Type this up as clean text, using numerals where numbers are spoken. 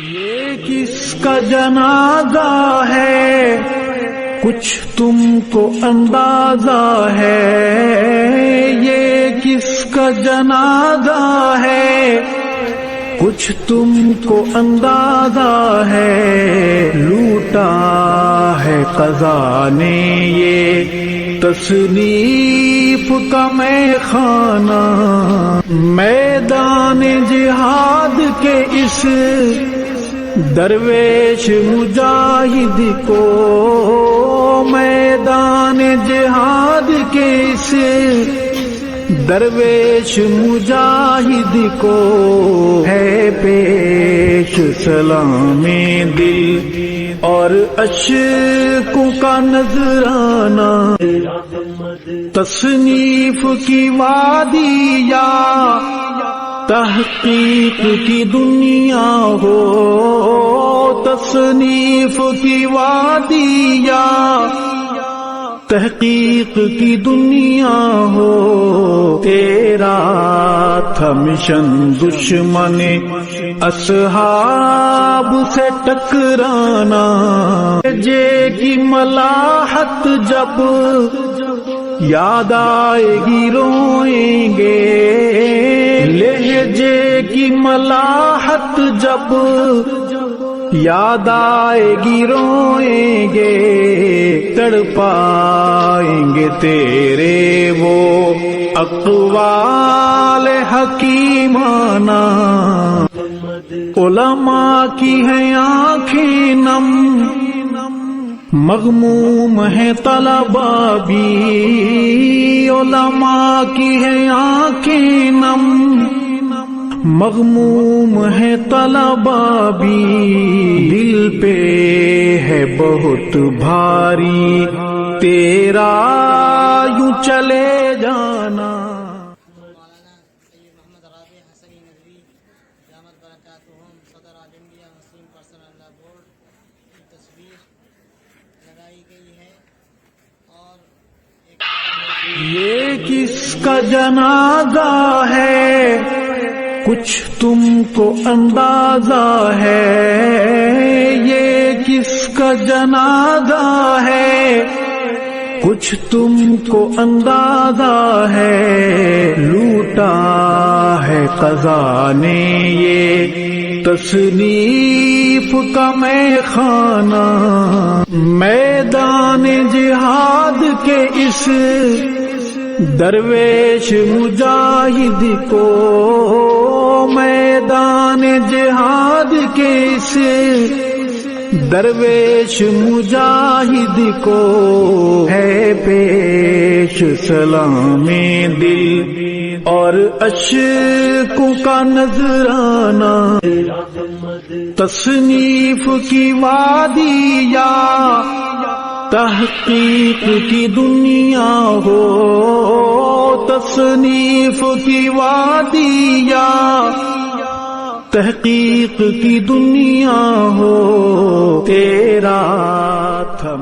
یہ کس کا جنازہ ہے کچھ تم کو اندازہ ہے، یہ کس کا جنازہ ہے کچھ تم کو اندازہ ہے، لوٹا ہے قضا نے یہ تصنیف کا میں خانہ، میدان جہاد کے اس درویش مجاہد کو، میدان جہاد کے اس درویش مجاہد کو ہے پیش سلام دل اور اشکوں کا نذرانہ، تصنیف کی وادی یا تحقیق کی دنیا ہو، تصنیف کی وادی یا تحقیق کی دنیا ہو، تیرا تھا مشن دشمن اصحاب سے ٹکرانا، جے کی ملاحت جب یاد آئے گی روئیں گے، لہجے کی ملاحت جب یاد آئے گی روئیں گے، تڑپائیں گے تیرے وہ اقوال حکیمانہ، علماء کی ہیں آنکھیں نم، مغموم ہے طلباء بھی، علماء کی ہیں آنکھیں نم، مغموم ہے طلباء بھی، دل پہ ہے بہت بھاری تیرا یوں چلے جانا۔ یہ کس کا جنازہ ہے کچھ تم کو اندازہ ہے، یہ کس کا جنازہ ہے کچھ تم کو اندازہ ہے، لوٹا ہے قضا نے یہ تصنیف کا میں خانہ، میدان جہاد کے اس درویش مجاہد کو، میدان جہاد کے اس درویش مجاہد کو ہے پیش سلام دل اور اشکوں کا نذرانہ، تصنیف کی وادی یا تحقیق کی دنیا ہو، تصنیف کی وادی یا تحقیق کی دنیا ہو، تیرا تھا